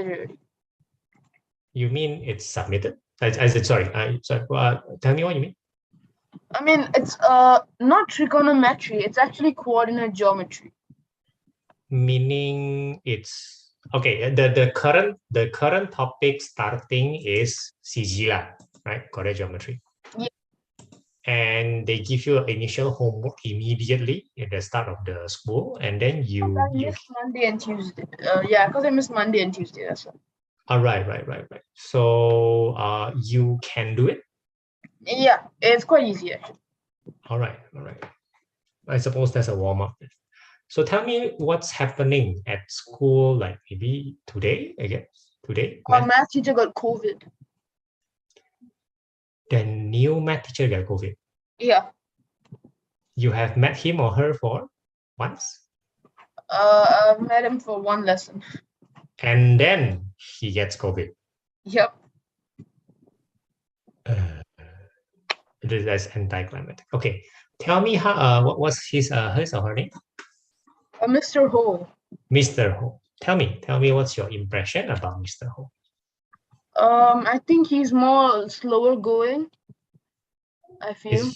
submitted already. You mean it's submitted? Sorry. Tell me what you mean. I mean, it's not trigonometry. It's actually coordinate geometry. Meaning it's okay. The current topic starting is CG lah, right? Coordinate geometry. Yeah. And they give you initial homework immediately at the start of the school, and then you missed Monday and Tuesday. Yeah, because I missed Monday and Tuesday. That's all. Right. So you can do it. Yeah, it's quite easy actually. All right. I suppose that's a warm up. So tell me what's happening at school, like maybe today, I guess. Today? Our math teacher got COVID. The new math teacher got COVID? Yeah. You have met him or her for once? I've met him for one lesson. And then he gets COVID? Yep. That's anticlimactic. Okay. Tell me how. What was his or her name? Mr. Ho. Mr. Ho. Tell me what's your impression about Mr. Ho? I think he's more slower going. I feel.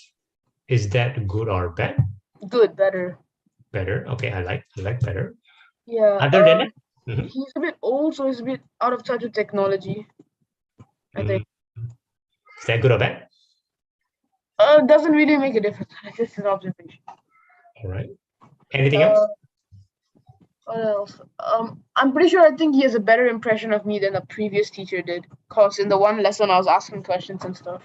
Is that good or bad? Good, better. Better. Okay, I like better. Yeah. Other than that, he's a bit old, so he's a bit out of touch with technology, I think. Is that good or bad? Doesn't really make a difference. It's just an observation. All right. Anything else? What else? I'm pretty sure I think he has a better impression of me than the previous teacher did. Cause in the one lesson I was asking questions and stuff.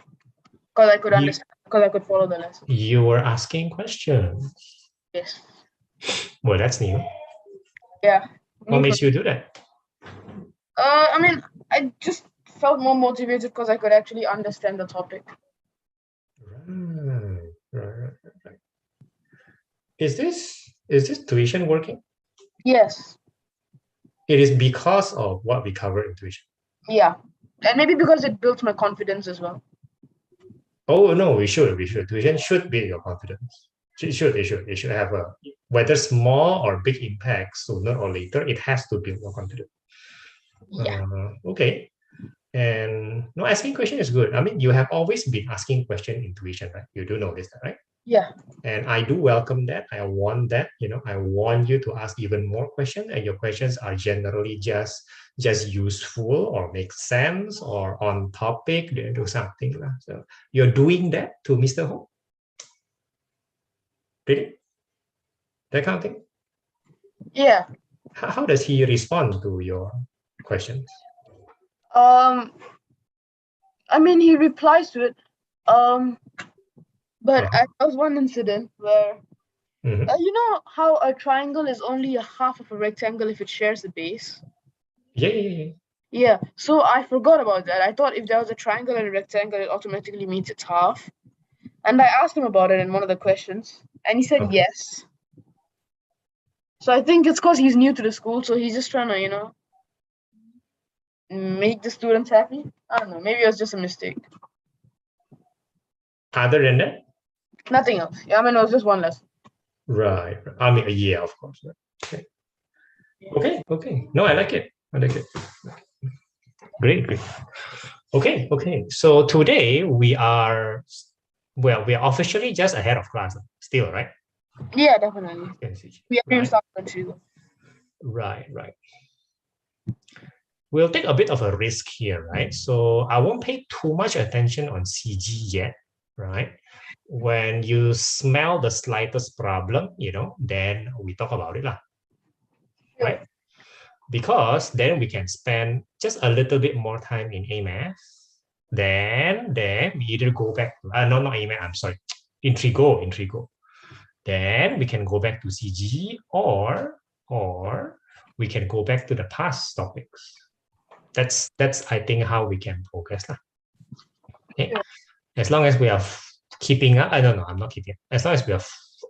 Cause I could understand. Because I could follow the lesson. You were asking questions. Yes. Well, that's new. Yeah. What makes you do that? I mean, I just felt more motivated because I could actually understand the topic. Right. Is this tuition working? Yes. It is because of what we covered in tuition. Yeah. And maybe because it built my confidence as well. Oh no, we should. Tuition should build your confidence. It should have a, whether small or big impact sooner or later, it has to build your confidence. Yeah. Okay. And no, asking question is good. I mean, you have always been asking question in tuition, right? You do know this, right? Yeah. And I do welcome that. I want that. I want you to ask even more questions, and your questions are generally just useful or make sense or on topic. They do something. So you're doing that to Mr. Ho? Really? That kind of thing? Yeah. How does he respond to your questions? I mean, he replies to it. But there was one incident where, you know how a triangle is only a half of a rectangle if it shares the base? Yeah. So I forgot about that. I thought if there was a triangle and a rectangle, it automatically means it's half. And I asked him about it in one of the questions, and he said yes. So I think it's because he's new to the school, so he's just trying to, make the students happy. I don't know. Maybe it was just a mistake. Other than that? Nothing else. Yeah, I mean, it was just one lesson. Right. I mean, yeah, of course. Okay. No, I like it. Great. Okay. So today we are officially just ahead of class still, right? Yeah, definitely. We haven't even started country though. Right. We'll take a bit of a risk here, right? So I won't pay too much attention on CG yet, right? When you smell the slightest problem, then we talk about it, right? Because then we can spend just a little bit more time in AMath. Then we either go back to, not AMath, I'm sorry, Intrigo. Then we can go back to CG or we can go back to the past topics. That's I think how we can progress. Okay. As long as we are keeping up, I don't know, I'm not keeping up. As long as we are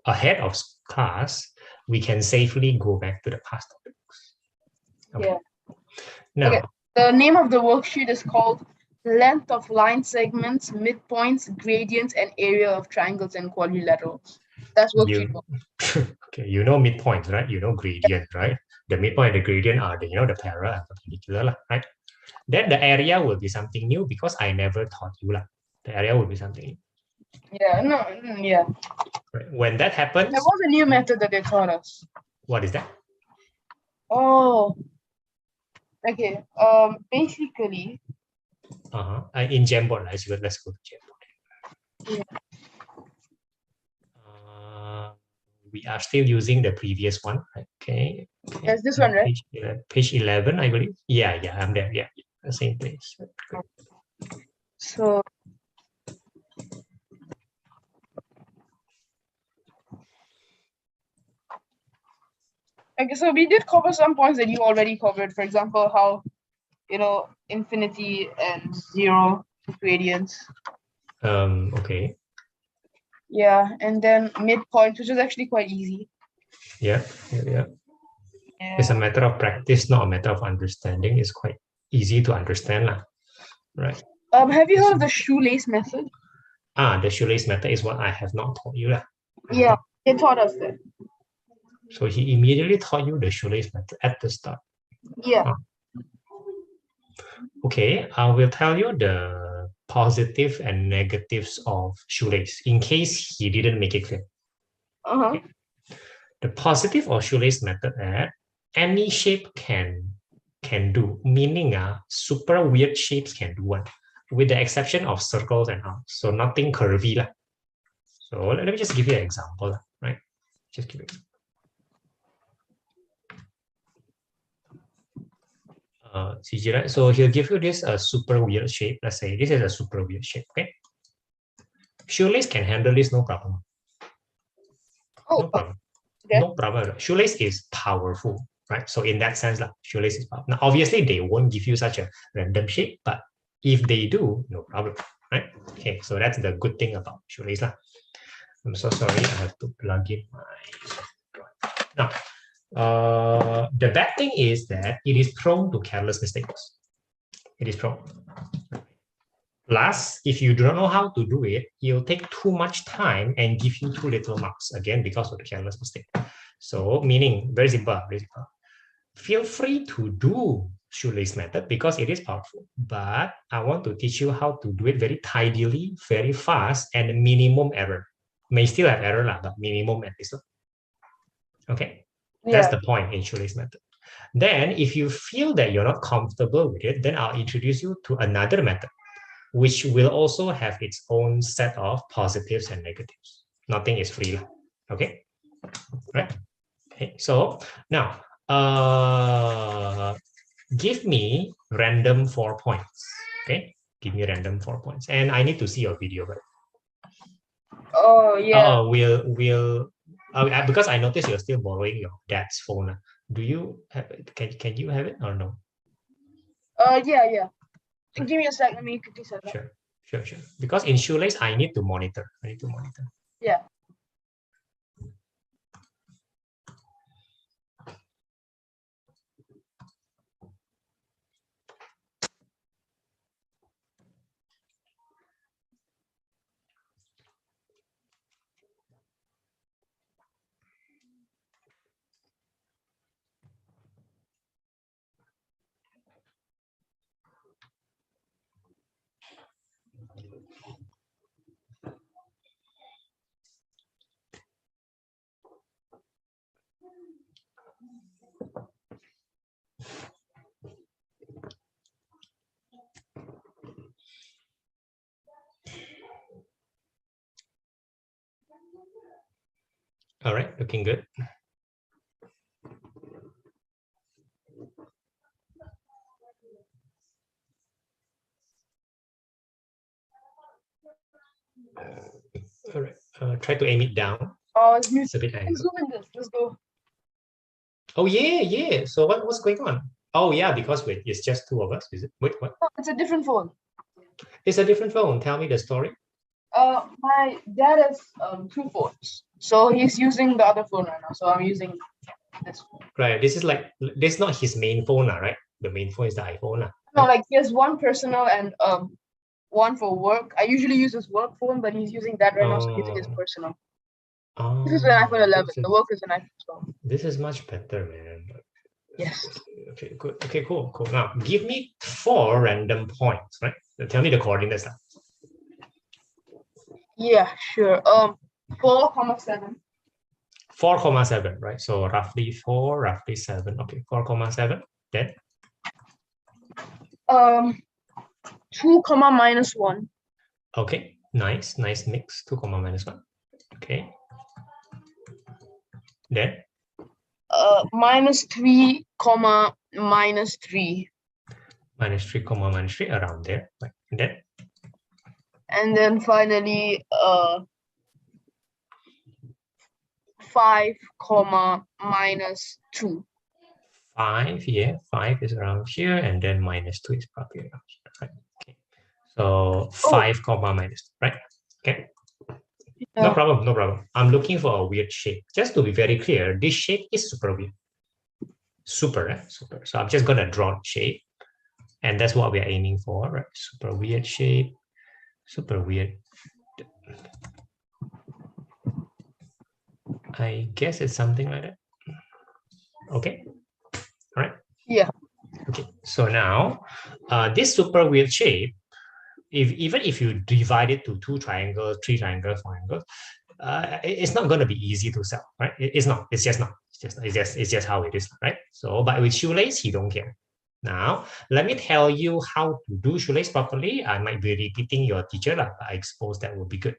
ahead of class, we can safely go back to the past topics. Okay. Yeah. Now, the name of the worksheet is called Length of Line Segments, Midpoints, Gradients, and Area of Triangles and Quadrilaterals. That's worksheet 1. Okay, midpoints, right? Gradient, right? The midpoint and the gradient are the, the parallel and perpendicular, right? Then the area will be something new because I never taught you. The area will be something new. Yeah, no, yeah. Right. When that happens... There was a new method that they taught us. What is that? Oh, okay. Basically... In Jamboard, let's go to Jamboard. Yeah. We are still using the previous one. Okay. There's this one, right? Page 11, I believe. Yeah, I'm there. Yeah, the same place. Great. So... Okay, so we did cover some points that you already covered. For example, how, infinity and zero gradients. Okay. Yeah, and then midpoint, which is actually quite easy. Yeah. It's a matter of practice, not a matter of understanding. It's quite easy to understand, right? Have you heard of the shoelace method? The shoelace method is what I have not taught you. Yeah, they taught us that. So he immediately taught you the shoelace method at the start. Yeah. Okay, I will tell you the positive and negatives of shoelace in case he didn't make it clear. Okay. The positive of shoelace method any shape can do, meaning super weird shapes can do one, with the exception of circles and arcs. So nothing curvy. So let me just give you an example, right? Just give it. So he'll give you this super weird shape. Let's say this is a super weird shape. Okay, shoelace can handle this, no problem. No problem. Okay. No problem. Shoelace is powerful, right? So in that sense, shoelace is powerful. Now, obviously, they won't give you such a random shape, but if they do, no problem, right? Okay, so that's the good thing about shoelace. I'm so sorry, I have to plug in my... Now, the bad thing is that it is prone to careless mistakes. It is prone. Plus, if you do not know how to do it, you'll take too much time and give you too little marks, again, because of the careless mistake. So, meaning, very simple, very simple. Feel free to do shoelace method because it is powerful, but I want to teach you how to do it very tidily, very fast, and minimum error. May still have error, but minimum at least. Okay, that's the point in shoelace method. Then, if you feel that you're not comfortable with it, then I'll introduce you to another method, which will also have its own set of positives and negatives. Nothing is free. Okay, right? Okay, so now give me random 4 points. Okay, give me random 4 points, and I need to see your video, right? Oh yeah. We'll because I noticed you're still borrowing your dad's phone. Do you have it? Can you have it or no? Yeah. Give me a sec. Let me quickly set it up. Sure. Because in shoelace, I need to monitor. Yeah. All right, looking good. All right, try to aim it down. Oh, it's new. It's a bit angled. Let's go in this. Let's go. Oh yeah. So what's going on? Oh yeah, because wait, it's just two of us, is it? Wait, what? Oh, it's a different phone. It's a different phone. Tell me the story. My dad has 2 phones, so he's using the other phone right now. So I'm using this phone. Right. This is not his main phone, right? The main phone is the iPhone. No, like he has one personal and one for work. I usually use his work phone, but he's using that right now, so he's using his personal. This is an iPhone 11. The work is an iPhone 12. This is much better, man. Yes. Okay, good. Okay, cool. Now, give me 4 random points, right? Tell me the coordinates. Yeah, sure. 4,7. 4,7, right? So roughly 4, roughly 7. Okay, 4,7. Then 2, minus 1. okay, nice mix. 2, minus 1. Okay. Then Minus 3, minus 3. minus 3, minus 3 around there. Right. And then finally 5, minus 2. 5, yeah, 5 is around here, and then minus 2 is probably around here. Right. Okay. So 5, minus 2, right? Okay. No problem, no problem. I'm looking for a weird shape. Just to be very clear, this shape is super weird. Super. So I'm just gonna draw the shape, and that's what we're aiming for, right? Super weird shape, super weird. I guess it's something like that. Okay, all right. Yeah. Okay, so now this super weird shape, even if you divide it to 2 triangles, 3 triangles, 4 angles, it's not going to be easy to sell, right? It's not. It's just not. It's just how it is, right? So, but with shoelace, you don't care. Now, let me tell you how to do shoelace properly. I might be repeating your teacher, but I suppose that would be good.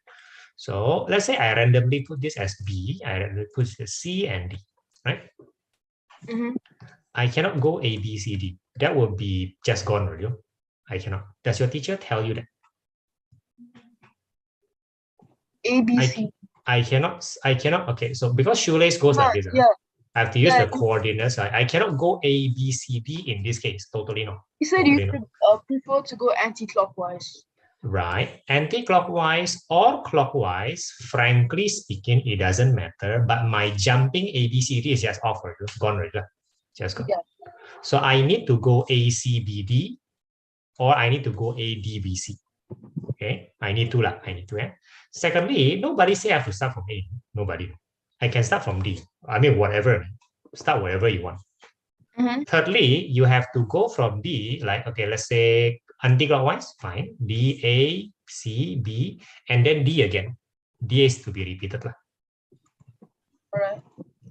So let's say I randomly put this as B, I randomly put this C and D, right? Mm-hmm. I cannot go A, B, C, D. That would be just gone, really. I cannot. Does your teacher tell you that? A, B, C. I cannot. Okay, so because shoelace goes like this, Yeah. I have to use the coordinates. I cannot go A, B, C, D in this case. Totally no. You said totally you could prefer to go anti-clockwise. Right. Anti-clockwise or clockwise, frankly speaking, it doesn't matter. But my jumping A, B, C, D is just off, right? Gone, right? Just gone. Yeah. So I need to go A, C, B, D, or I need to go A, D, B, C. Okay, I need to. Yeah. Secondly, nobody say I have to start from A. Nobody. I can start from D. I mean, whatever. Start wherever you want. Mm-hmm. Thirdly, you have to go from D, like, okay, let's say anti-clockwise, fine. D, A, C, B, and then D again. D is to be repeated. All right.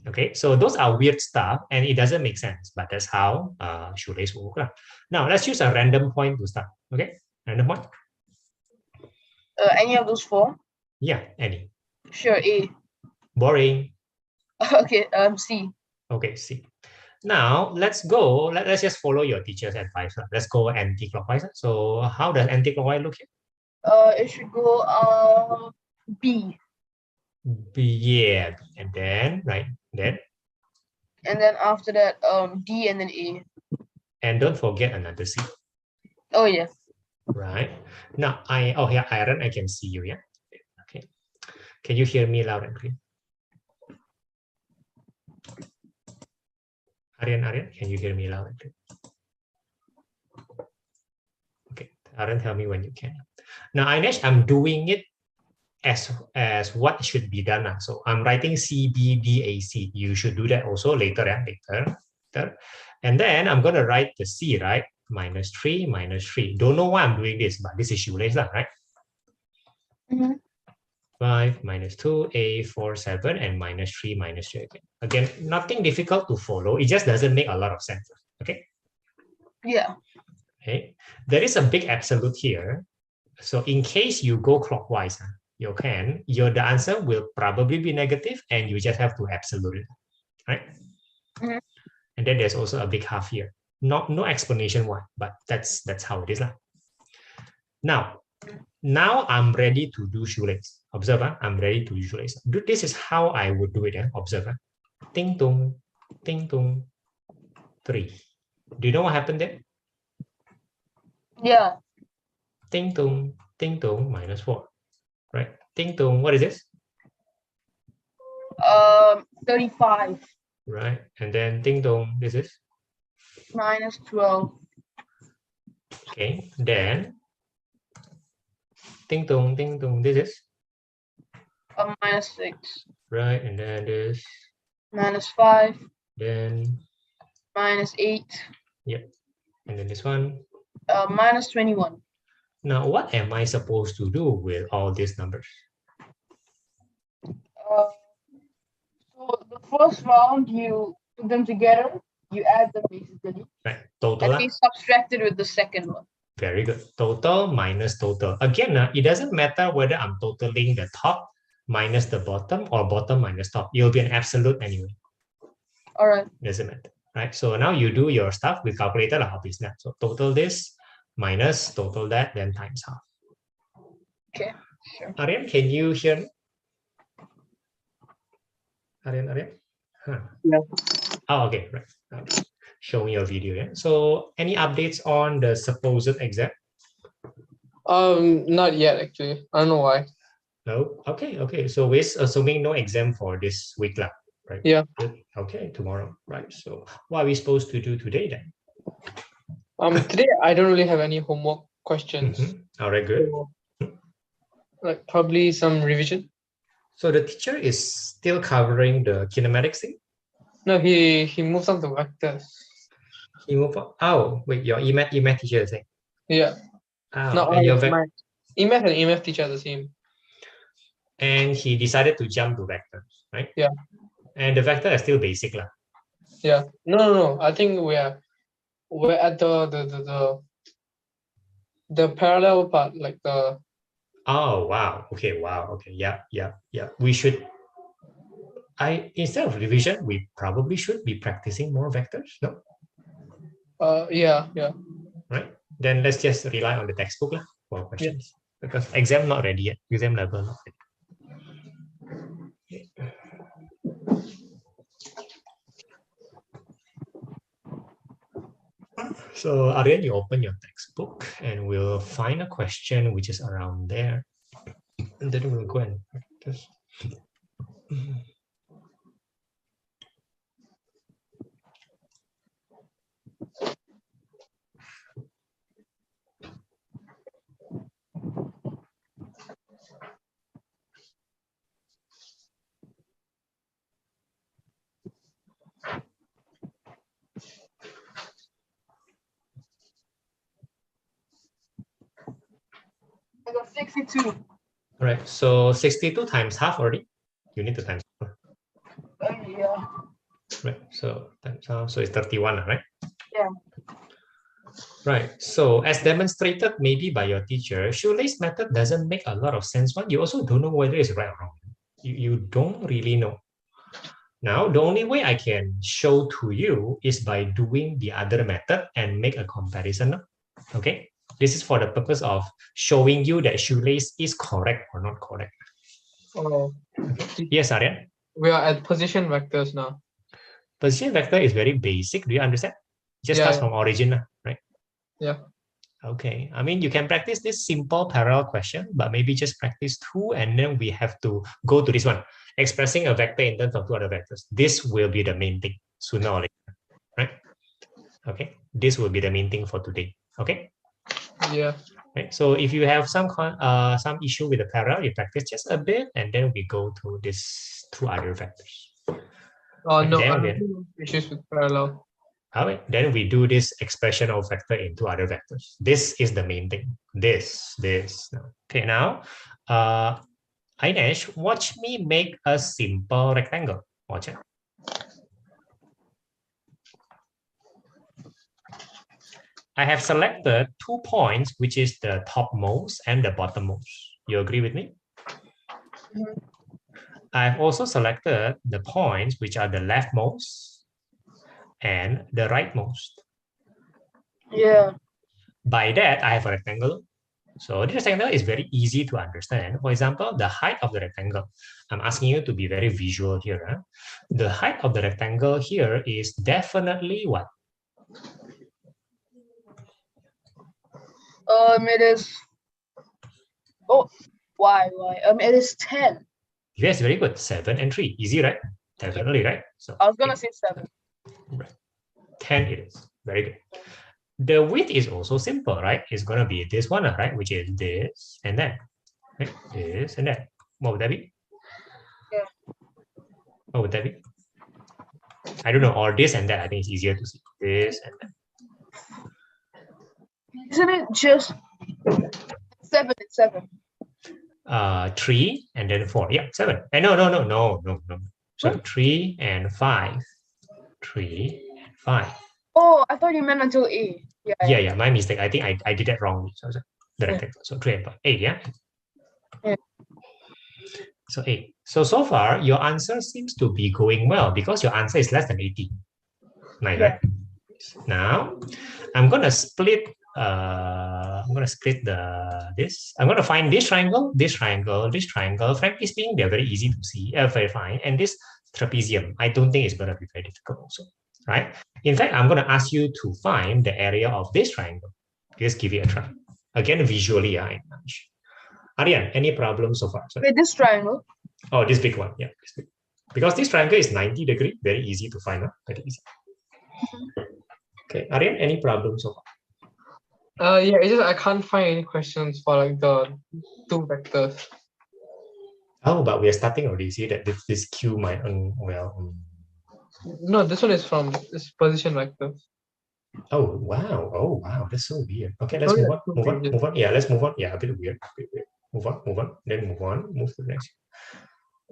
Okay, so those are weird stuff and it doesn't make sense, but that's how shoelace work. Now, let's use a random point to start. Okay, random point. Any of those 4? Yeah, any. Sure, A. Boring. Okay, C. Okay, C. Now, let's go. Let's just follow your teacher's advice. Let's go anti-clockwise. So how does anti-clockwise look here? It should go B. B, yeah. And then, right, then. And then after that, D and then A. And don't forget another C. Oh, yeah. Right. Now, yeah, Aaron, I can see you, yeah? Okay. Can you hear me loud and clear? Aryan, can you hear me loud and clear? Okay, Aryan, tell me when you can. Now, Ainesh, I'm doing it as what should be done. So I'm writing CBDAC. You should do that also later. And then I'm going to write the C, right? Minus 3, minus 3. Don't know why I'm doing this, but this is shoelace, right? Mm-hmm. 5 minus 2, A, 4, 7, and minus 3, minus 3 again. Again, nothing difficult to follow. It just doesn't make a lot of sense. Okay? Yeah. Okay. There is a big absolute here. So in case you go clockwise, the answer will probably be negative and you just have to absolute it, right? Mm-hmm. And then there's also a big half here. No explanation why, but that's how it is. Now I'm ready to do shoelace. Observe, I'm ready to do shoelace. This is how I would do it. Observe. Ting tung, 3. Do you know what happened there? Yeah. Ting tung, minus 4. Right? Ting tung, what is this? 35. Right? And then ting tung, this is? Minus 12. Okay. Then ting tung, this is? Minus 6. Right? And then this? Minus 5. Then minus 8. Yep. And then this one. Minus 21. Now, what am I supposed to do with all these numbers? So the first round, you put them together, you add them basically. Right. Total. And we subtracted with the second one. Very good. Total minus total. Again, it doesn't matter whether I'm totaling the top minus the bottom or bottom minus top. It'll be an absolute anyway. All right. Doesn't matter. Right. So now you do your stuff with calculator half is that. So total this minus total that, then times half. Okay. Sure. Aryan, can you hear me? Aryan? Huh. Yeah. Oh, okay. Right. Okay. Show me your video. Yeah. So any updates on the supposed exam? Not yet actually. I don't know why. No. Okay. So we're assuming no exam for this week, lah. Right? Yeah. Good. Okay, tomorrow. Right. So what are we supposed to do today then? Today I don't really have any homework questions. All right, good. So, like probably some revision. So the teacher is still covering the kinematics thing? No, he moves on to vectors. He moved on. Oh, wait, your EMAT teacher is saying? Yeah. Oh, No, and your my EMAT and EMF teacher are the same. And he decided to jump to vectors, right? Yeah. And the vector is still basic lah. Yeah. No. I think we're at the parallel part, like the. Oh wow. Okay. Wow. Okay. Yeah. We should. Instead of revision, we probably should be practicing more vectors. No. Yeah. Right. Then let's just rely on the textbook lah for questions, because exam not ready yet. Exam level not ready. So Aryan, you open your textbook and we'll find a question which is around there. And then we'll go and practice. I got 62. All right, so 62 times half already. You need to times. Yeah. Right, so times half, so it's 31, right? Yeah. Right, so as demonstrated maybe by your teacher, shoelace method doesn't make a lot of sense. But you also don't know whether it's right or wrong. You don't really know. Now, the only way I can show to you is by doing the other method and make a comparison. Okay, this is for the purpose of showing you that shoelace is correct or not correct. Oh. Okay. Yes, Aryan? We are at position vectors now. Position vector is very basic. Do you understand? Just starts from origin, right? Yeah. Okay. I mean, you can practice this simple parallel question, but maybe just practice two, and then we have to go to this one, expressing a vector in terms of two other vectors. This will be the main thing sooner or later, right? Okay. This will be the main thing for today. Okay. Yeah. Right. So if you have some issue with the parallel, you practice just a bit, and then we go to these two other vectors. Oh no, I have issues with parallel. All right, then we do this expression of vector into other vectors. This is the main thing. This. Okay, now, Ainesh, watch me make a simple rectangle. Watch it. I have selected 2 points, which is the topmost and the bottommost. You agree with me? Mm-hmm. I've also selected the points which are the leftmost and the rightmost. Yeah. By that, I have a rectangle. So this rectangle is very easy to understand. For example, the height of the rectangle. I'm asking you to be very visual here. Huh? The height of the rectangle here is definitely what? It is. Oh, why? It is 10. Yes, very good. 7 and 3. Easy, right? Definitely, right? So I was gonna say 7. Right. 10 it is. Very good. The width is also simple, right? It's gonna be this one, right? Which is this and that. Right? This and that. What would that be? Yeah. What would that be? I don't know, or this and that. I think it's easier to see this and that. Isn't it just 7 and 7? 3 and then 4. Yeah, 7. And no. So 3 and 5. 3 and 5. Oh, I thought you meant until A. Yeah, my mistake. I think I did that wrongly. So the rectangle. So 3 and 5. 8, yeah? Yeah. So 8. So far, your answer seems to be going well because your answer is less than 80. Nice, Yeah. right? Now, I'm gonna split this. I'm gonna find this triangle, this triangle, this triangle. Frankly speaking, they're very easy to see, very fine. And this trapezium, I don't think it's gonna be very difficult also, right? In fact, I'm gonna ask you to find the area of this triangle. Just give it a try. Again, visually, Aryan, any problems so far? Wait, this triangle? Oh, this big one, yeah. This big. Because this triangle is 90 degrees, very easy to find out, very easy. Okay, Aryan, any problems so far? Yeah, it's just I can't find any questions for like the 2 vectors. Oh, but we are starting already. See that this Q might No, this one is from this position vector. Oh wow, that's so weird. Okay, let's move on. Yeah, let's move on. Yeah, a bit weird. Move on. Then move to the next.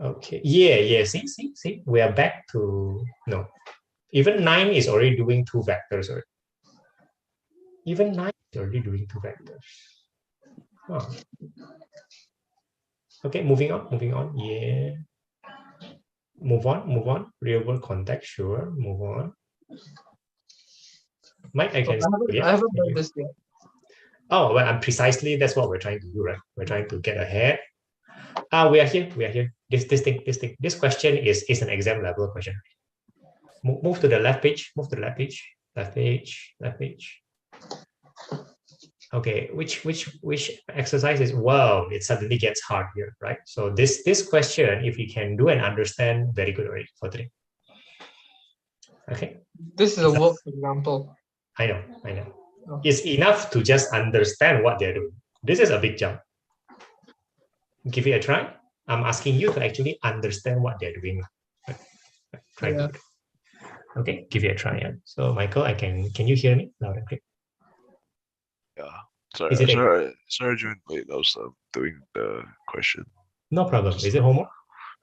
Okay. Yeah. See. We are back to no. Even 9 is already doing 2 vectors already. Even 9 is already doing 2 vectors. Oh. Okay, moving on. Yeah. Move on. Real world context, sure. Move on. Mike, I haven't done this yet. Oh, well, precisely that's what we're trying to do, right? We're trying to get ahead. We are here. This question is an exam level question. Move to the left page. Left page. Okay, which exercise is, wow, it suddenly gets hard here, right? So this question, if you can do and understand, very good already for today. Okay. This is a work example. I know. It's enough to just understand what they're doing. This is a big jump. Give it a try. I'm asking you to actually understand what they're doing. Try to. Okay, give it a try. Yeah. So Michael, can you hear me loud and clear? Yeah. Sorry, I joined late. I was doing the question. No problem. Is it homework?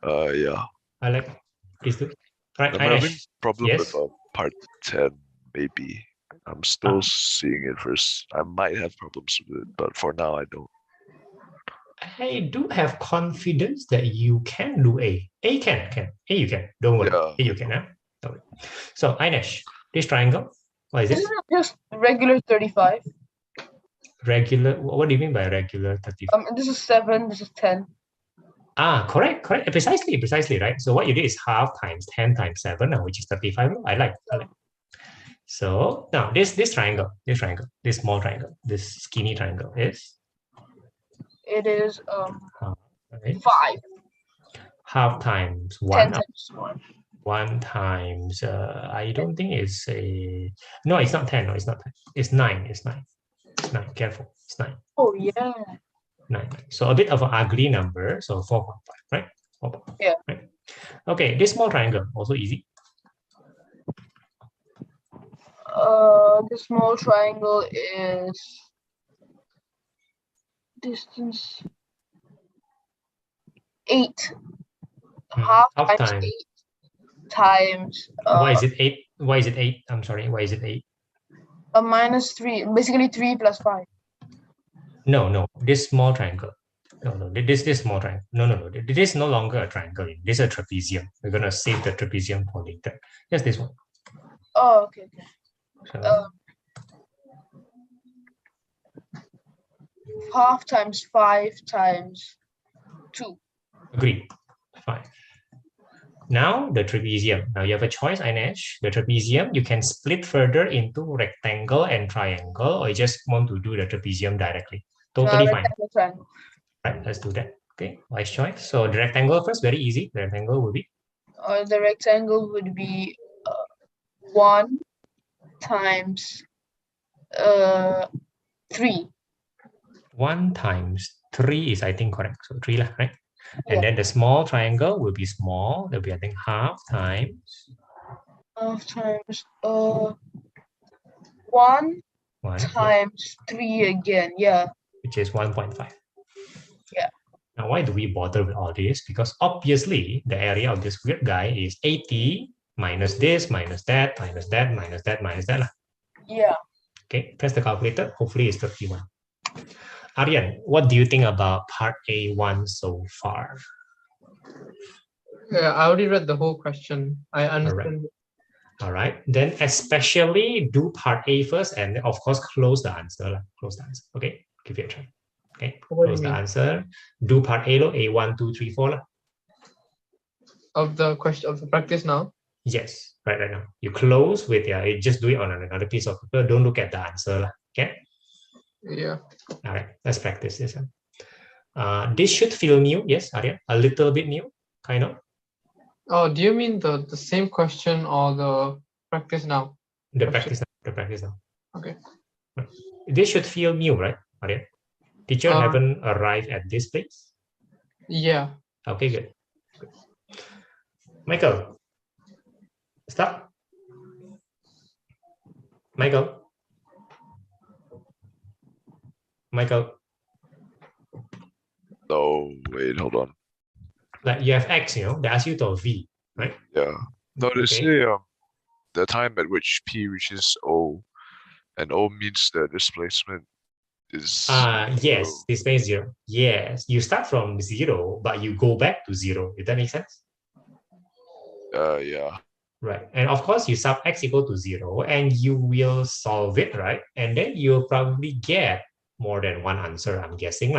Yeah. Please do. Right, I'm having problem with part 10, maybe. I'm still seeing it first. I might have problems with it, but for now I don't. I do have confidence that you can do A. A can. A you can. Don't worry. Yeah. A you can. Don't worry. So Ainesh, this triangle, what is it? Isn't it just regular 35? Regular. What do you mean by regular 35? This is 7. This is 10. Correct. Precisely, right? So what you did is half times 10 times 7, which is 35. I like. So now this triangle, this small triangle, this skinny triangle is? It is 5. Half times 1. 10 times 1. 1 times, I don't think it's a, no, it's not 10. No, it's not 10. It's 9. It's 9. Careful. It's 9. Oh, yeah. 9. So a bit of an ugly number. So 4.5, right? 4.5. Yeah. Right. Okay, this small triangle, also easy. The small triangle is distance 8. Half times 8 times. Why is it 8? Why is it 8? I'm sorry. Why is it 8? Minus 3. Basically 3 plus 5. No. This small triangle. No. This small triangle. No. This is no longer a triangle. This is a trapezium. We're gonna save the trapezium for later. Just this one. Oh, okay. So, half times 5 times 2. Agreed. 5. Now the trapezium. Now you have a choice, Ainesh. The trapezium, you can split further into rectangle and triangle, or you just want to do the trapezium directly. Totally fine. Triangle. Right, let's do that. Okay, wise choice. So the rectangle first, very easy. The rectangle will be? The rectangle would be 1 times 3. 1 times 3 is, I think, correct. So 3 lah, right? And then the small triangle will be small. There'll be, I think, half times Times 1 1 times 3 again. Yeah. which is 1.5. Yeah. Now, why do we bother with all this? Because obviously the area of this weird guy is 80 minus this, minus that, minus that, minus that, minus that. Yeah. Okay, press the calculator. Hopefully it's 31. Aryan, what do you think about part A1 so far? Yeah, I already read the whole question. I understand. All right. Then especially do part A first and of course close the answer. Close the answer. Okay. Give it a try. Okay. What do Close you the mean? answer. Do part A, A1, 2, 3, 4. Of the question of the practice now. Yes. Right now. You close with you just do it on another piece of paper. Don't look at the answer. Okay. Yeah. All right. Let's practice this. This should feel new. Yes, Aryan. A little bit new. Kind of. Oh, do you mean the same question or the practice now? The Question. practice now. The practice now. Okay. This should feel new, right, Aryan? Teacher haven't arrived at this place? Yeah. Okay, good. Michael, stop. Michael. No, wait, hold on. Like you have X, they ask you to V, right? Yeah. No, they Okay. say the time at which P reaches O, and O means the displacement is yes, displacement 0. Yes, you start from 0, but you go back to 0. Does that make sense? yeah. Right. And of course, you sub X equal to 0, and you will solve it, right? And then you'll probably get more than one answer, I'm guessing.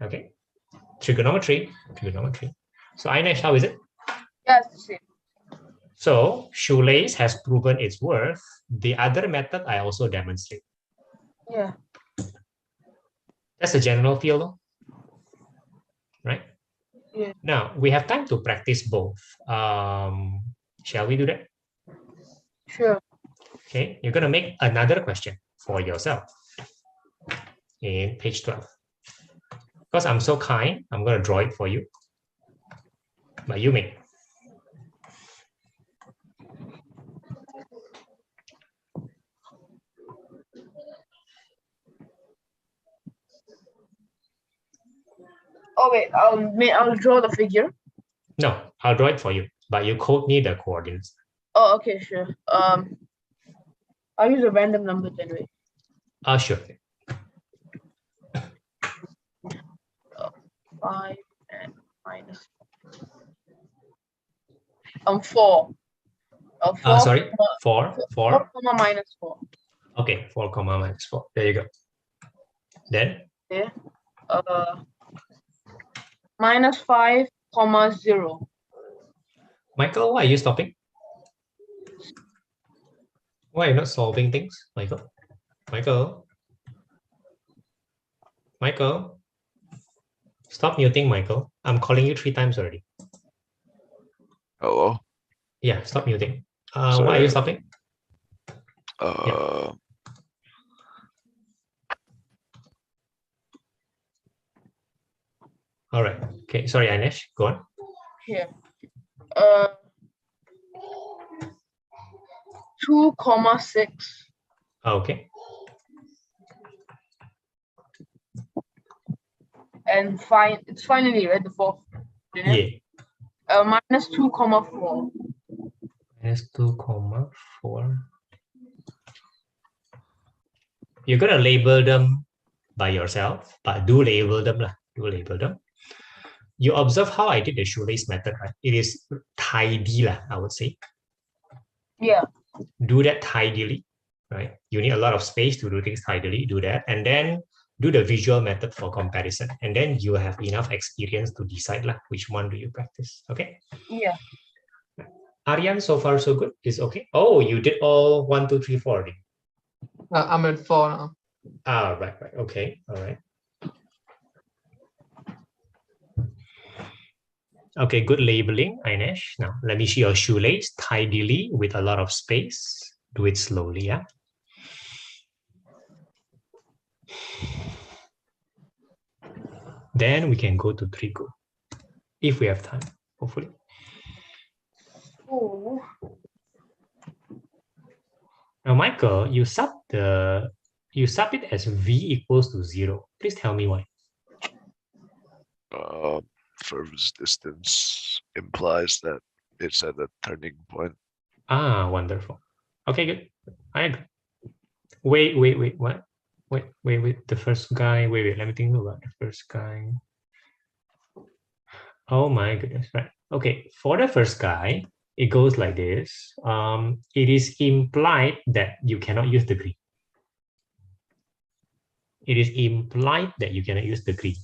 Okay. Trigonometry. So Ainesh, how is it? Yes. So shoelace has proven its worth. The other method I also demonstrate. Yeah. That's a general feel, right? Yeah. Now we have time to practice both. Shall we do that? Sure. Okay, you're gonna make another question for yourself in page 12. Because I'm so kind, I'm gonna draw it for you. But you make. Oh wait, I'll draw the figure. No, I'll draw it for you, but you code me the coordinates. Oh, okay, sure. I'll use a random number anyway. Sure. 5 and minus 4. 4. Sorry, 4. 4 comma minus 4. Okay, 4 comma minus 4. There you go. Then? Okay. Minus 5 comma 0. Michael, why are you stopping? Why are you not solving things, Michael? Michael? Stop muting, Michael. I'm calling you 3 times already. Hello? Yeah, stop muting. Why are you stopping? Yeah. All right. Okay. Sorry, Ainesh. Go on. Here. 2 comma 6. Okay. And it's finally right, the 4th. Yeah. Minus 2 comma 4. Minus 2 comma 4. You're gonna label them by yourself, but do label them. You observe how I did the shoelace method, right? It is tidy, I would say. Yeah. Do that tidily, right? You need a lot of space to do things tidily, do that. And then do the visual method for comparison. And then you have enough experience to decide which one do you practice, okay? Yeah. Aryan, so far so good? Is okay? Oh, you did all 1, 2, 3, 4 already. I'm at 4 now. Right. Okay, all right. Okay, good labeling, Ainesh. Now, let me see your shoelace tidily with a lot of space. Do it slowly, yeah? Then we can go to trigo, if we have time, hopefully. Oh. Now, Michael, you sub it as v equals to 0. Please tell me why. Furthest distance implies that it's at a turning point. Ah, wonderful. Okay, good. I agree. Wait, what? Wait. The first guy. Wait. Let me think about the first guy. Oh my goodness, right. Okay, for the first guy, it goes like this. It is implied that you cannot use degree. It is implied that you cannot use degree.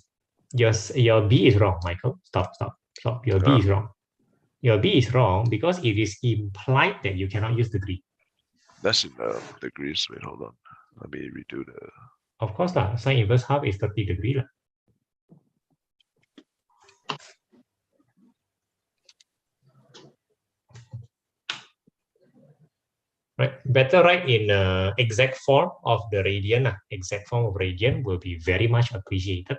Your B is wrong, Michael. Stop. Your B is wrong. Your B is wrong because it is implied that you cannot use degree. That's in degrees. Wait, hold on. Let me redo the. Of course, sine inverse half is 30 degrees. Right, better write in exact form of the radian. Exact form of radian will be very much appreciated.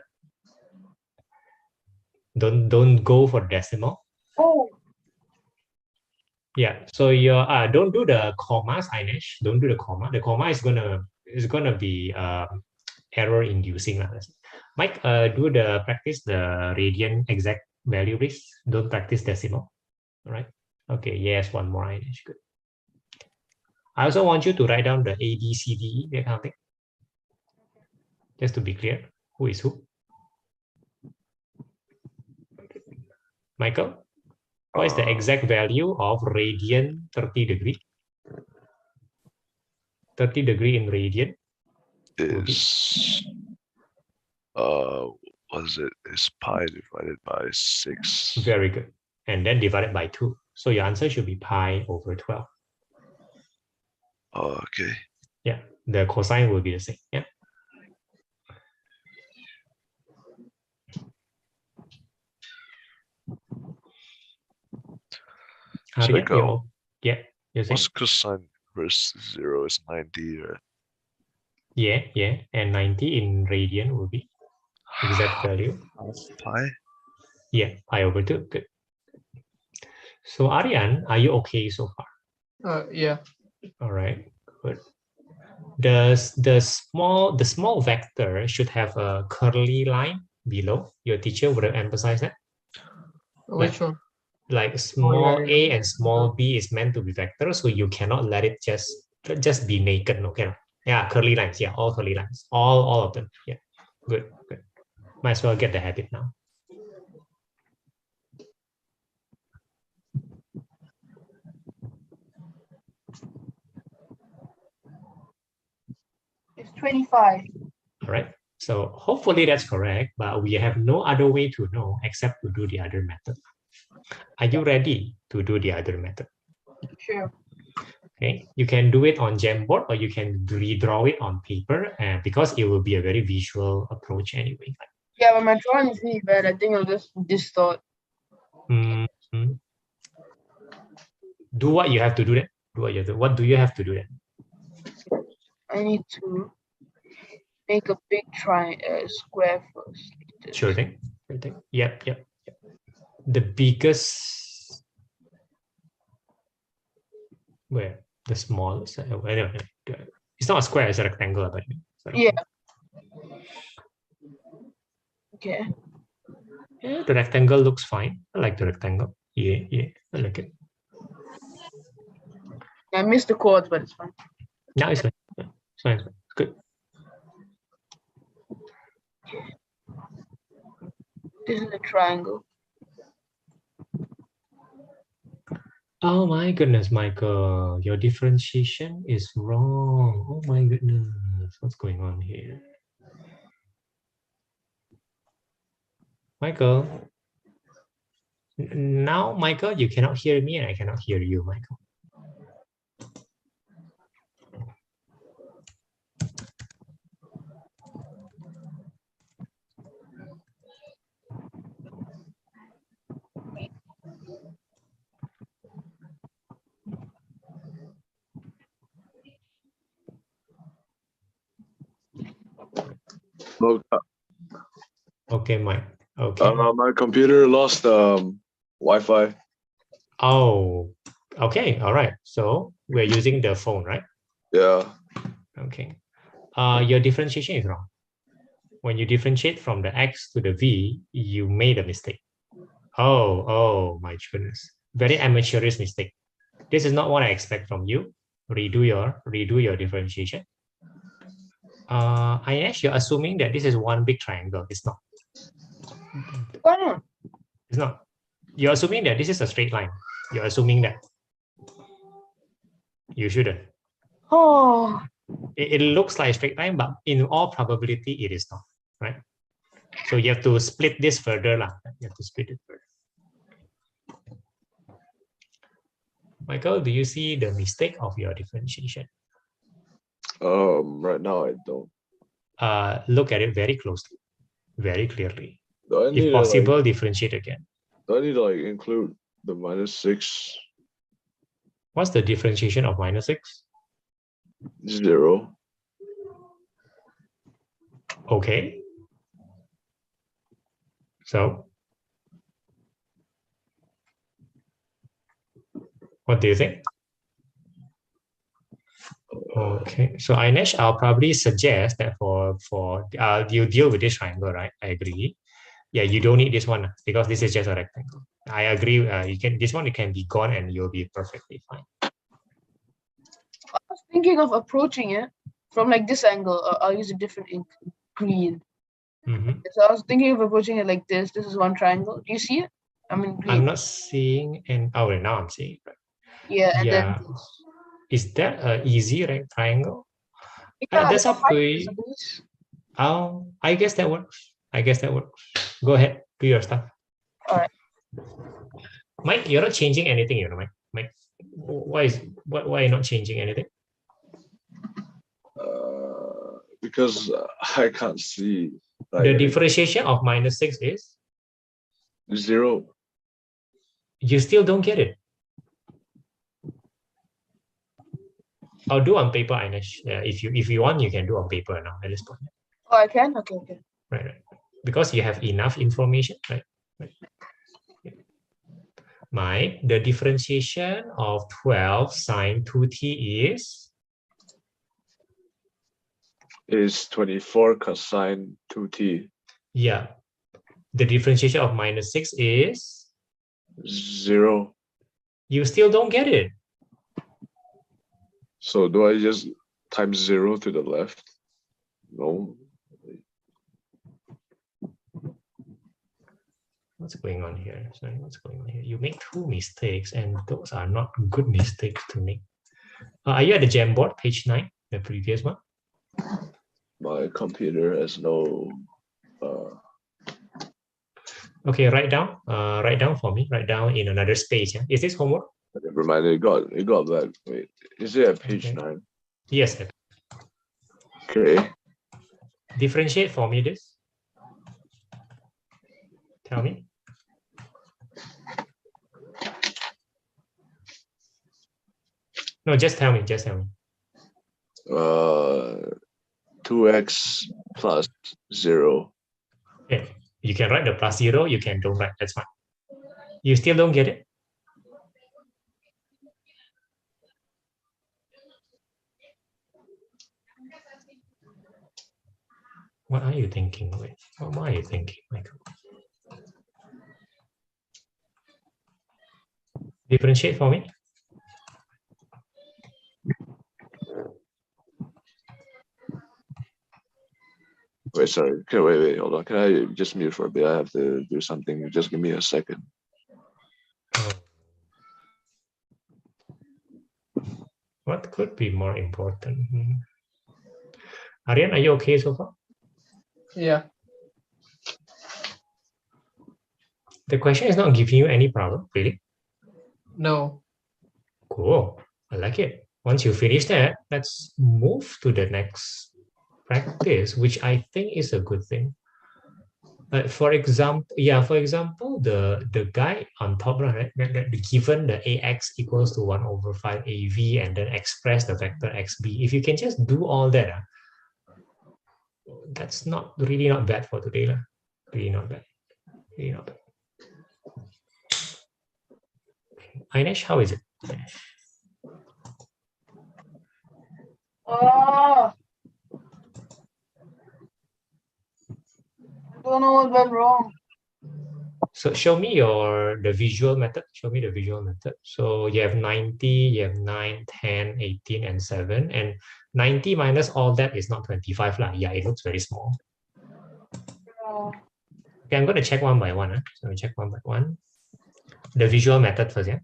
Don't go for decimal. Oh. Yeah, so your don't do the commas, Ainesh. Don't do the comma. The comma is gonna be error inducing. Mike, do the practice the radian exact value, please. Don't practice decimal. All right. Okay. Yes, one more, Ainesh. Good. I also want you to write down the A, B, C, D, E, that kind of thing. Just to be clear, who is who? Michael, what is the exact value of radian 30 degree? 30 degree in radian is what is it? Is pi divided by 6. Very good. And then divided by 2. So your answer should be pi over 12. Okay. Yeah, the cosine will be the same. Yeah. So yeah, you're saying? what's cosine versus 0 is 90, right? Yeah. And 90 in radian will be exact value. Pi? Yeah, pi over 2. Good. So Aryan, are you okay so far? Yeah. All right, good. The small vector should have a curly line below. Your teacher would have emphasized that. Which one? Like small yeah. a and small b is meant to be vector, so you cannot let it just be naked. Okay. Yeah, curly lines. Yeah, all curly lines. All of them. Yeah. Good. Might as well get the habit now. It's 25. All right. So hopefully that's correct, but we have no other way to know except to do the other method. Are you ready to do the other method? Sure. Okay, you can do it on Jamboard or you can redraw it on paper, because it will be a very visual approach anyway. Yeah, but my drawing is really bad. I think I'll just distort. Mm-hmm. Do what you have to do then. What do you have to do then? I need to make a big square first. Sure thing. Yep. The biggest, where the smallest. It's not a square; it's a rectangle. But yeah. Okay. Yeah, the rectangle looks fine. I like the rectangle. Yeah, I like it. I missed the chords, but it's fine. Now it's fine. It's fine. It's good. This is a triangle. Oh my goodness, Michael, your differentiation is wrong. Oh my goodness, what's going on here? Michael, now, Michael, you cannot hear me and I cannot hear you, Michael. Okay, Mike. Okay. My computer lost Wi-Fi. Oh, okay. All right. So we're using the phone, right? Yeah. Okay. Your differentiation is wrong. When you differentiate from the x to the v, you made a mistake. Oh my goodness. Very amateurish mistake. This is not what I expect from you. Redo your differentiation. Ainesh, you're assuming that this is one big triangle. It's not. Why not? It's not. You're assuming that this is a straight line. You're assuming that. You shouldn't. Oh. It looks like a straight line, but in all probability, it is not, right? So you have to split this further. You have to split it further. Michael, do you see the mistake of your differentiation? Right now I don't. Look at it very closely, very clearly. Do I need If possible, differentiate again. Do I need to like include the -6? What's the differentiation of -6? 0. Okay. So, what do you think? Okay, so Ainesh, I'll probably suggest that for you deal with this triangle, right? I agree. Yeah, you don't need this one because this is just a rectangle. I agree. You can this one, it can be gone and you'll be perfectly fine. I was thinking of approaching it from like this angle. I'll use a different ink, green. So I was thinking of approaching it like this. This is one triangle. Do you see it? I mean, green. I'm not seeing, and oh, now I'm seeing it. Right? Yeah, and yeah. then this. Is that an easy right triangle? Yeah, That's up to you. Oh, I guess that works. Go ahead, do your stuff. All right. Mike, you're not changing anything, you know, Mike. Mike, why are you not changing anything? Because I can't see. The differentiation of -6 is 0. You still don't get it. I'll do on paper, Ainesh. If you want, you can do on paper now at this point. Oh, I can? Okay. Right. Because you have enough information, right? Yeah. Mike, the differentiation of 12 sine 2t is 24 cosine 2t. Yeah. The differentiation of -6 is 0. You still don't get it. So do I just times 0 to the left? No. What's going on here? Sorry, what's going on here? You make 2 mistakes, and those are not good mistakes to make. Are you at the Jamboard, page 9, the previous one? My computer has no. Okay, write down for me. Write down in another space. Yeah? Is this homework? Never mind. It got that. Wait, is it at page 9? Yes. Okay. Differentiate for me this. Tell me. No, just tell me. 2x plus 0. Okay. You can write the plus 0. You can don't write. That's fine. You still don't get it? What are you thinking? Wait, what are you thinking, Michael? Differentiate for me. Wait, sorry. Okay, wait, hold on. Can I just mute for a bit? I have to do something. Just give me a second. What could be more important? Aryan, are you okay so far? Yeah. The question is not giving you any problem, really? No. Cool. I like it. Once you finish that, let's move to the next practice, which I think is a good thing. For example, the guy on top, right? Given the ax equals to 1/5 av and then express the vector xb. If you can just do all that, that's really not bad for today. Really not bad. Ainesh, how is it? Ah, I don't know what went wrong. So show me the visual method. Show me the visual method. So you have 90, you have 9, 10, 18, and 7. And 90 minus all that is not 25 lah. Yeah, it looks very small. Oh. Okay, I'm going to check one by one. So we check one by one. The visual method first, yeah.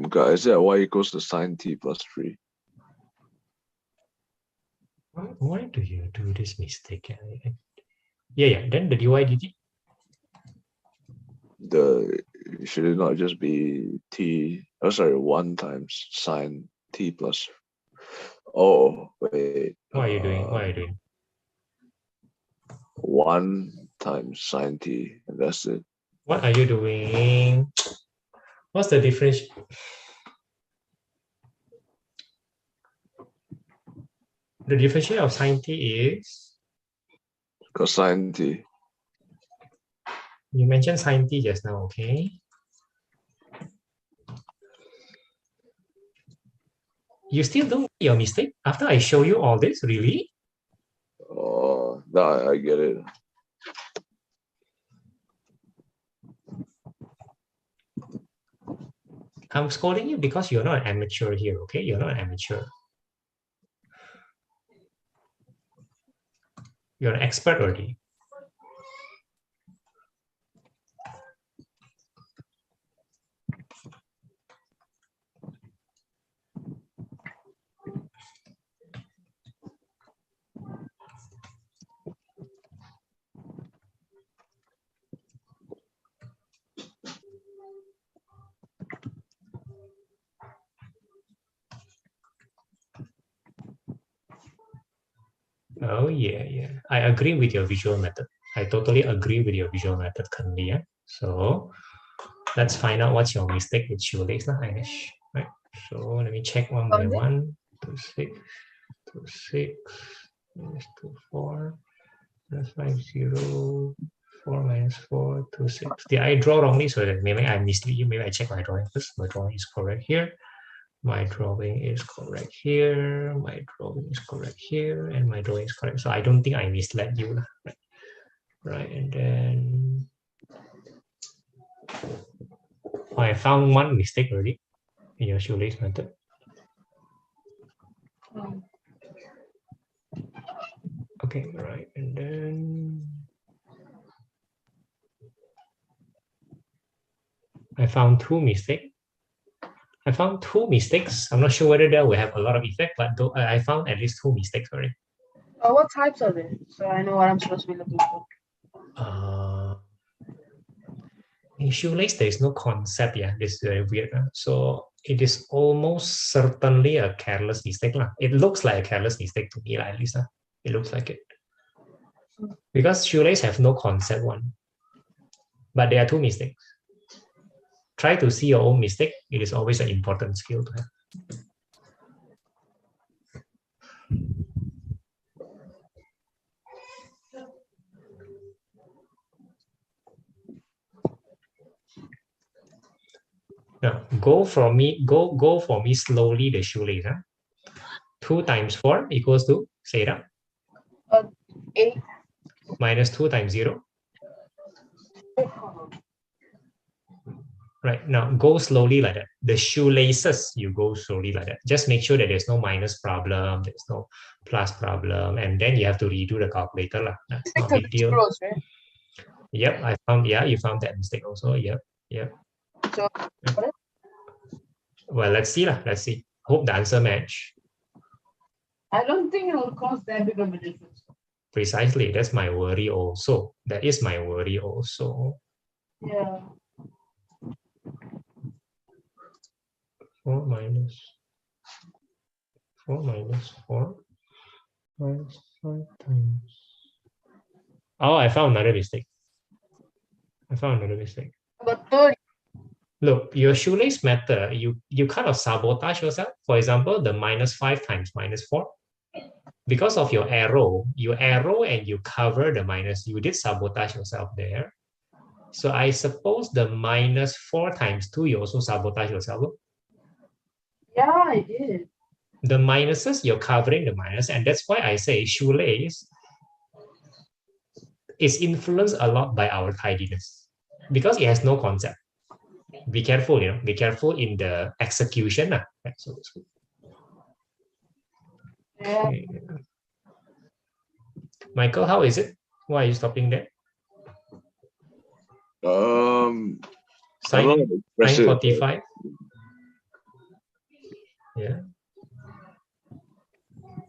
Guys, yeah, y equals to sine t plus 3. Why do you do this mistake? Yeah. Then the dy dt. Should it not just be t? Oh, sorry, 1 times sine t plus. Oh, wait. What are you doing? What are you doing? 1 times sine t, and that's it. What are you doing? What's the difference? The differential of sine t is? Cosine t. You mentioned sine t just now, okay? You still don't get your mistake after I show you all this, really? Oh, no, I get it. I'm scolding you because you're not an amateur here, okay? You're not an amateur. You're an expert already. Oh, yeah. I agree with your visual method. I totally agree with your visual method, currently. Yeah? So let's find out what's your mistake with shoelace, Ainesh. Right. So let me check one by one. 2, 6, 2, 6, minus 2, 4, plus 5, 0, 4 minus 4, 2, 6. Did I draw wrongly? So that maybe I mislead you. Maybe I check my drawing first. My drawing is correct here. My drawing is correct here. My drawing is correct here. And my drawing is correct. So I don't think I misled you. Right. And then I found one mistake already in your shoelace method. Okay, right. And then I found two mistakes. I'm not sure whether that will have a lot of effect, but though I found at least 2 mistakes already. What types are they? So I know what I'm supposed to be looking for. In shoelace, there is no concept. Yeah, this is very weird. So it is almost certainly a careless mistake. It looks like a careless mistake to me, at least. It looks like it. Because shoelace have no concept one. But there are 2 mistakes. Try to see your own mistake. It is always an important skill to have. Now go for me slowly the shoelace. 2 times 4 equals to, say it out. 8. Minus 2 times 0. Right, now go slowly like that. The shoelaces, you go slowly like that. Just make sure that there's no minus problem, there's no plus problem, and then you have to redo the calculator. That's not a big deal. Zeros, right? Yep, you found that mistake also. Yep. So, well, let's see. Let's see. Hope the answer match. I don't think it will cause that big of a difference. Precisely, that's my worry also. That is my worry also. Yeah. 4 minus 4 minus 4 minus 5 times Oh, I found another mistake. But 30. Look, your shoelace method, you kind of sabotage yourself. For example, the -5 times -4. Because of your arrow, you arrow and you cover the minus. You did sabotage yourself there. So I suppose the -4 times 2, you also sabotage yourself. Look. Yeah, I did. The minuses, you're covering the minus. And that's why I say shoelace is influenced a lot by our tidiness because it has no concept. Be careful, be careful in the execution. So to speak. Yeah. Okay. Michael, how is it? Why are you stopping there? Sign 45. Yeah.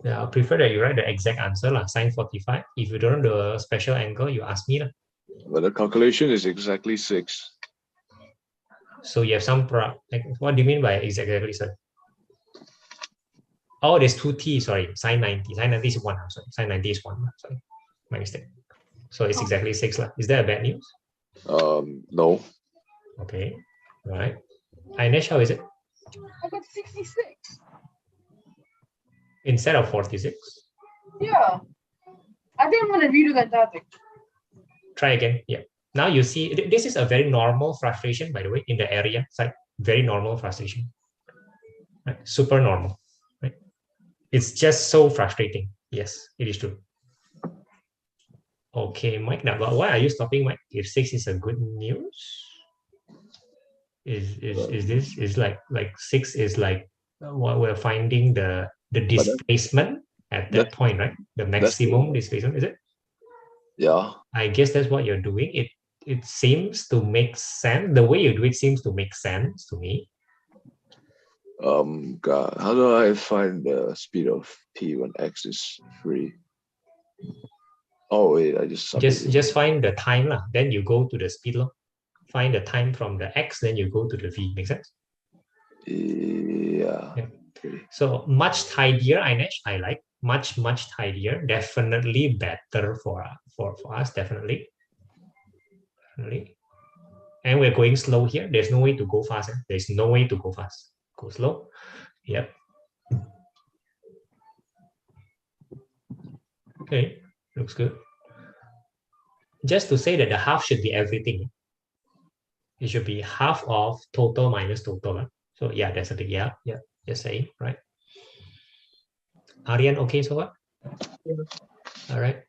Yeah, I prefer that you write the exact answer, sign 45. If you don't know the special angle, you ask me. But the calculation is exactly 6. So you have some what do you mean by exactly, sir? Oh, there's 2t, sorry, sine 90. Sine 90 is 1, I'm sorry. Sine 90 is 1, sorry. My mistake. So it's exactly 6. Is that a bad news? No. Okay, all right. Ainesh, how is it? I got 66. Instead of 46? Yeah. I think I'm going to redo that topic. Try again, yeah. Now you see, this is a very normal frustration, by the way, in the area. It's like very normal frustration. Right? Super normal. Right? It's just so frustrating. Yes, it is true. Okay, Mike, now why are you stopping, Mike? If 6 is a good news? Is this like 6 is like what we're finding the displacement at that point, right? The maximum displacement, is it? Yeah. I guess that's what you're doing. It seems to make sense. The way you do it seems to make sense to me. God, how do I find the speed of p when x is free? Oh wait, I just find the time lah. Then you go to the speed law. Find the time from the x, then you go to the v. Make sense? Yeah. Okay. So much tidier, Ainesh, I like. Much tidier. Definitely better for us, definitely. And we're going slow here. There's no way to go fast. There's no way to go fast. Go slow. Yep. Okay, looks good. Just to say that the half should be everything. It should be half of total minus total. So yeah, that's a big yeah. Just saying, right? Aryan, okay so far? Yeah. All right.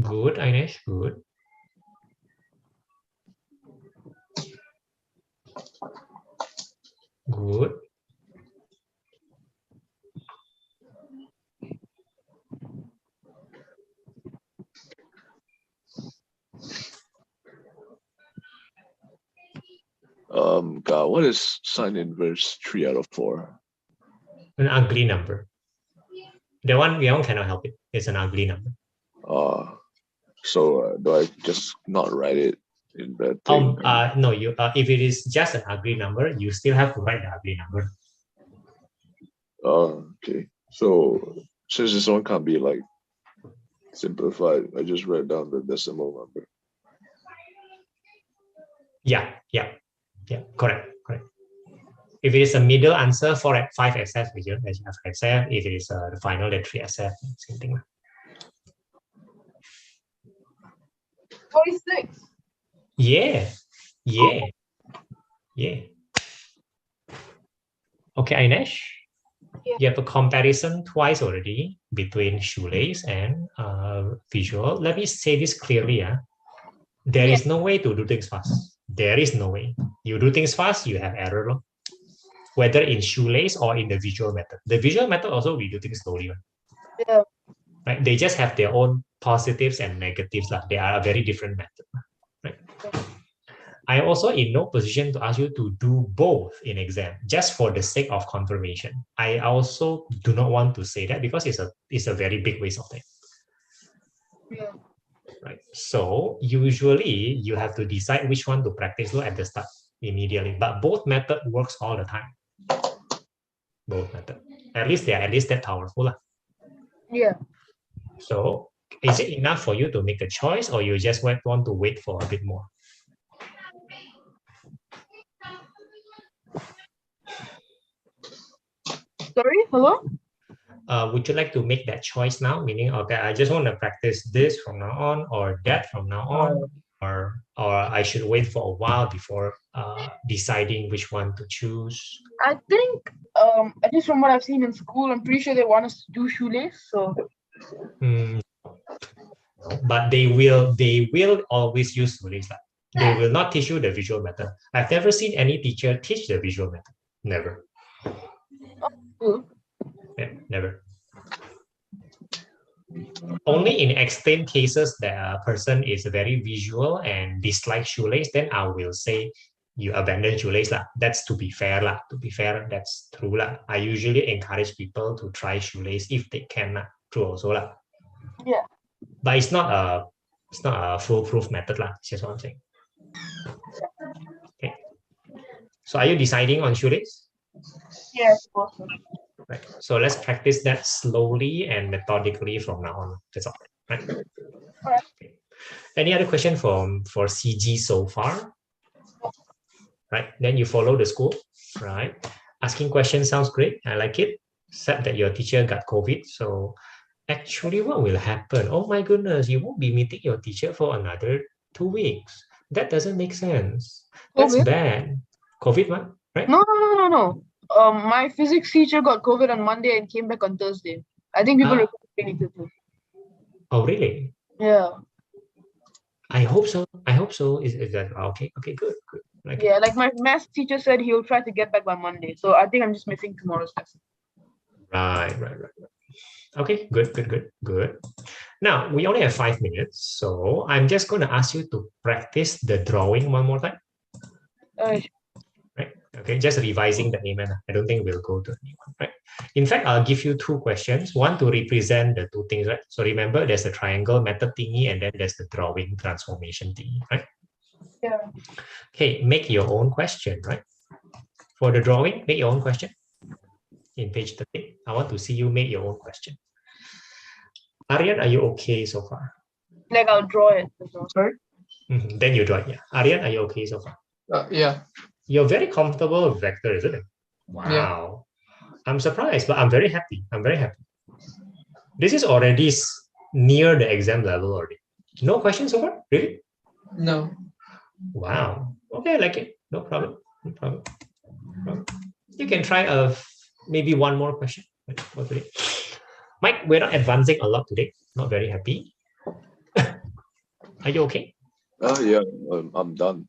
Good, Ainesh, good. Good. God, what is sine inverse 3 out of 4? An ugly number. The one cannot help it. It's an ugly number. So do I just not write it in the thing? No, you if it is just an ugly number, you still have to write the ugly number. Okay. So since this one can't be like simplified, I just write down the decimal number. Yeah, correct. If it is a middle answer, 4 5 SF, as you have SF. If it is the final, then 3 SF, same thing. 46. Yeah. Okay, Ainesh. Yeah. You have a comparison twice already between shoelace and visual. Let me say this clearly. There is no way to do things fast. There is no way. You do things fast, you have error. Whether in shoelace or in the visual method. The visual method also we do things slowly. Yeah. Right? They just have their own positives and negatives. They are a very different method. Right? I am also in no position to ask you to do both in exam, just for the sake of confirmation. I also do not want to say that because it's a very big waste of time. Yeah. right? So usually you have to decide which one to practice at the start immediately, but both method works all the time. Both method, at least they are at least that powerful. Yeah. So is it enough for you to make a choice, or you just want to wait for a bit more? Sorry, hello? Would you like to make that choice now? Meaning, okay, I just want to practice this from now on, or that from now on, or I should wait for a while before deciding which one to choose. I think, at least from what I've seen in school, I'm pretty sure they want us to do shoelace. So. But they will always use shoelace. They will not teach you the visual method. I've never seen any teacher teach the visual method. Never. Oh. Yeah, never. Only in extreme cases that a person is very visual and dislike shoelace, then I will say you abandon shoelace. That's to be fair. To be fair, that's true. I usually encourage people to try shoelace if they can. True also. Yeah. But it's not a foolproof method. That's just what I'm saying. Okay. So are you deciding on shoelace? Yes, awesome. Right. So let's practice that slowly and methodically from now on. That's all. Right. All right. Okay. Any other question for CG so far? Right. Then you follow the school. Right. Asking questions sounds great. I like it. Except that your teacher got COVID. So actually, what will happen? Oh my goodness, you won't be meeting your teacher for another 2 weeks. That doesn't make sense. That's COVID? bad. COVID one, right? No. My physics teacher got COVID on Monday and came back on Thursday. I think people reported it too. Oh, really? Yeah. I hope so. Is that okay? Okay, good. Yeah, like my math teacher said he'll try to get back by Monday. So I think I'm just missing tomorrow's lesson. Right. Okay, good. Now, we only have 5 minutes, so I'm just going to ask you to practice the drawing one more time. Right? Okay, just revising the amen. I don't think we'll go to anyone, right? In fact, I'll give you 2 questions, one to represent the 2 things, right? So remember, there's the triangle method thingy, and then there's the drawing transformation thingy, right? Yeah. Okay, make your own question, right? For the drawing, make your own question. In page 30, I want to see you make your own question. Aryan, are you okay so far? Like I'll draw it. Sorry? Then you draw it, yeah. Aryan, are you okay so far? Yeah. You're very comfortable with vector, isn't it? Wow. Yeah. I'm surprised, but I'm very happy. This is already near the exam level already. No questions so far? Really? No. Wow. Okay, I like it. No problem. You can try maybe one more question for today. Mike, we're not advancing a lot today. Not very happy. Are you okay? Yeah, I'm done.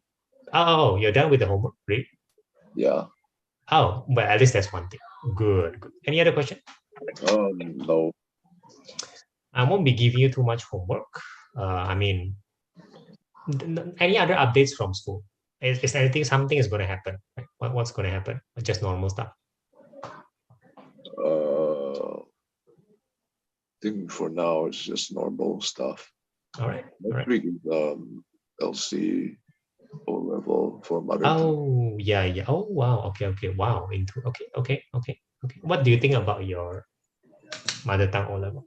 Oh, you're done with the homework, really? Yeah. Oh, but at least that's one thing. Good. Any other question? No. I won't be giving you too much homework. Any other updates from school? Is anything, something is going to happen? Right? What's going to happen? Just normal stuff? I think for now it's just normal stuff. All right. Next week is LC O level for mother tongue. Oh yeah. Oh wow. Okay. Wow. Okay. What do you think about your mother tongue O level?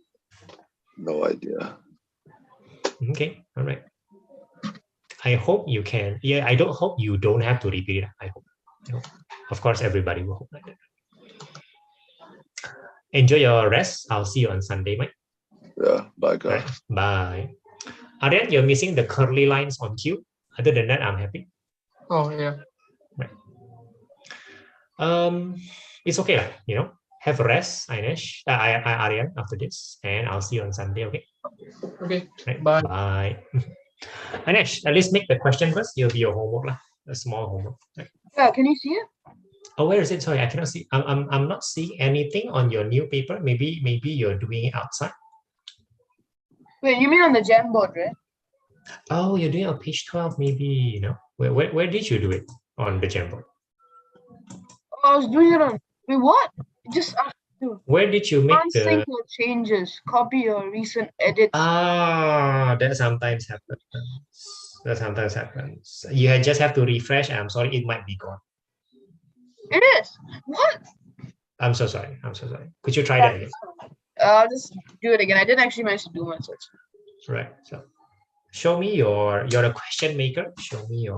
No idea. Okay. All right. I hope you can. Yeah. I don't hope you don't have to repeat it. I hope. Of course, everybody will hope like that. Enjoy your rest. I'll see you on Sunday, Mike. Yeah. Bye, guys. Right. Bye. Aryan, you're missing the curly lines on cue. Other than that, I'm happy. Oh yeah. Right. It's okay, Have a rest, Ainesh. Aryan, after this, and I'll see you on Sunday. Okay. Okay. Right. Bye. Bye. Ainesh, at least make the question first. It'll be your homework, a small homework. Right. Yeah. Can you see it? Oh, where is it? Sorry, I cannot see. I'm not seeing anything on your new paper. Maybe you're doing it outside. Wait, you mean on the Jamboard, right? Oh, you're doing it on page 12, maybe, Where did you do it on the Jamboard? Oh, I was doing it on. Wait, what? Just too. Where did you make Unsync the... your changes. Copy your recent edits. That sometimes happens. That sometimes happens. You just have to refresh. I'm sorry, it might be gone. It is. What? I'm so sorry. I'm so sorry. Could you try that again? I'll just do it again. I didn't actually manage to do my search. Right. So show me you're a question maker. Show me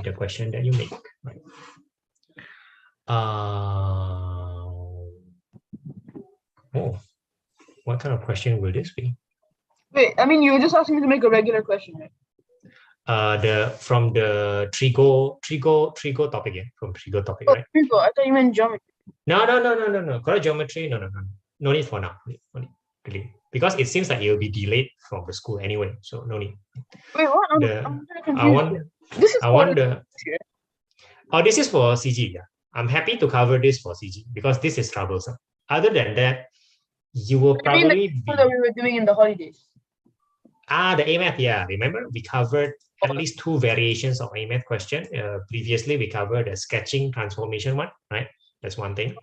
the question that you make. Right. Oh, what kind of question will this be? Wait, I mean, you were just asking me to make a regular question, right? From the trigo topic, yeah, from trigo topic, Oh, right? Trigo. I thought you meant geometry. No. Correct geometry, no. No need for now. No need, really. Because it seems like it will be delayed from the school anyway, so no need. Wait, what? I'm kind of confused. This is for the... Oh, this is for CG, yeah. I'm happy to cover this for CG because this is troublesome. Other than that, you will probably be... that we were doing in the holidays. The AMAT, yeah. Remember, we covered at least 2 variations of AMAT question. Previously, we covered the sketching transformation one, right? That's one thing.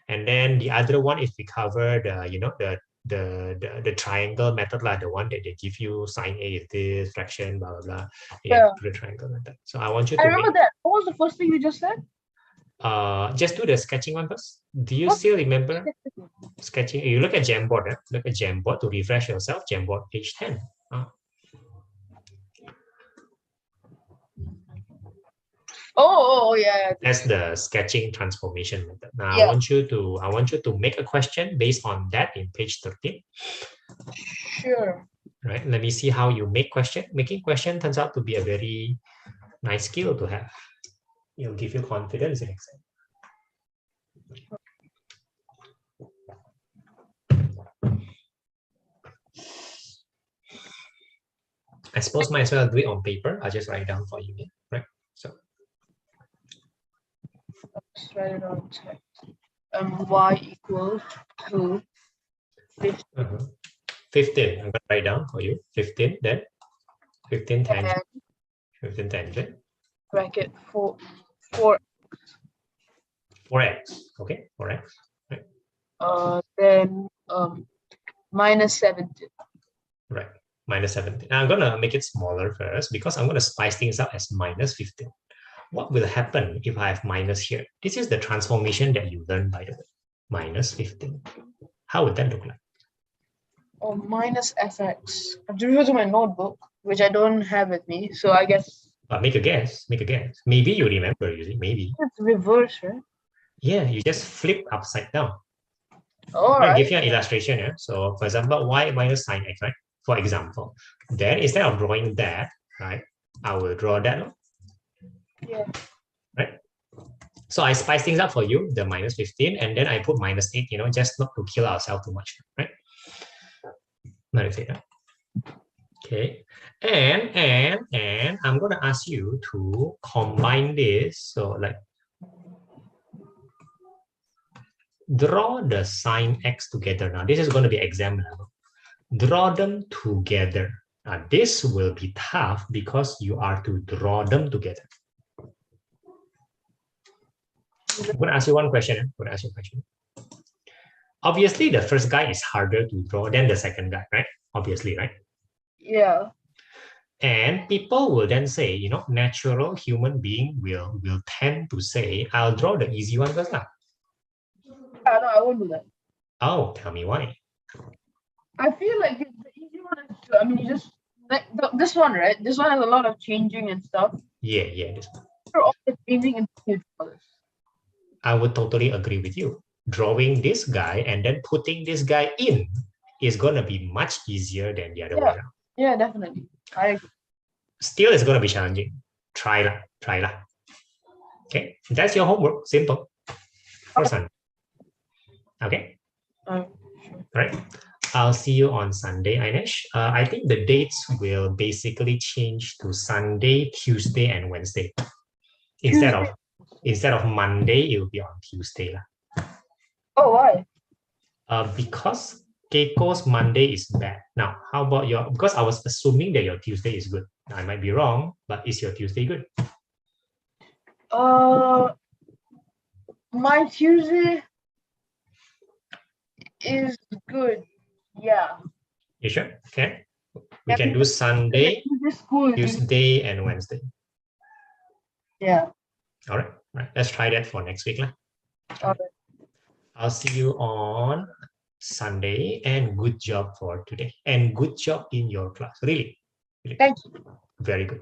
And then the other one is we covered, the triangle method, like the one that they give you sine A is this, fraction, blah, blah, blah. Yeah, the triangle method. So I want you to... I remember that. What was the first thing you just said? Just do the sketching one first. Do you still remember sketching? You look at Jamboard. Look at Jamboard to refresh yourself. Jamboard page 10. Oh, yeah. That's the sketching transformation method. Now I want you to make a question based on that in page 13. Sure. Right. Let me see how you make question. Making question turns out to be a very nice skill to have. It'll give you confidence in exam. I suppose might as well do it on paper. I'll just write it down for you, right? So let's write it on text. Y equals to 15. 15. I'm gonna write down for you. 15, then 15 tangent. 15 tangent. Bracket 4x. 4x. Okay, 4x. Right. Then minus 17. Right. Minus 17. Now I'm gonna make it smaller first because I'm gonna spice things up as minus 15. What will happen if I have minus here? This is the transformation that you learned, by the way. Minus 15. How would that look like? Oh, minus fx. I have to refer to my notebook, which I don't have with me. So I guess... But make a guess. Make a guess. Maybe you remember, you see, maybe. It's reverse, right? Yeah, you just flip upside down. All I'll right. give you an illustration. Yeah? So for example, y minus sine x, right? For example. Then instead of drawing that, right, I will draw that. Yeah. Right. So I spice things up for you, the minus 15, and then I put minus 8, just not to kill ourselves too much, right? Minus 8. Okay. And I'm gonna ask you to combine this. So like draw the sine x together. Now this is going to be exam level. Draw them together. Now this will be tough because you are to draw them together. I'm going to ask you one question. Obviously, the first guy is harder to draw than the second guy, right? Obviously, right? Yeah. And people will then say, natural human being will tend to say, I'll draw the easy one first now. No, I won't do that. Oh, tell me why. I feel like the easy one is, I mean, you just, like this one, right? This one has a lot of changing and stuff. Yeah, this one. All the changing and colors. I would totally agree with you. Drawing this guy and then putting this guy in is going to be much easier than the other way around. Yeah, definitely. I agree. Still, it's going to be challenging. Try lah. Okay, that's your homework. Simple. For Sunday. Okay. Sure. Right. I'll see you on Sunday, Ainesh. I think the dates will basically change to Sunday, Tuesday, and Wednesday. Instead of Monday, it will be on Tuesday. Oh, why? Because Keiko's Monday is bad. Now, how about because I was assuming that your Tuesday is good. Now, I might be wrong, but is your Tuesday good? My Tuesday, is good. Yeah. You sure? Okay. We Yeah, can do because Sunday, this school. Tuesday, and Wednesday. Yeah. All right. Right. Let's try that for next week. All right. I'll see you on Sunday, and good job for today. And good job in your class. Really. Thank you. Very good.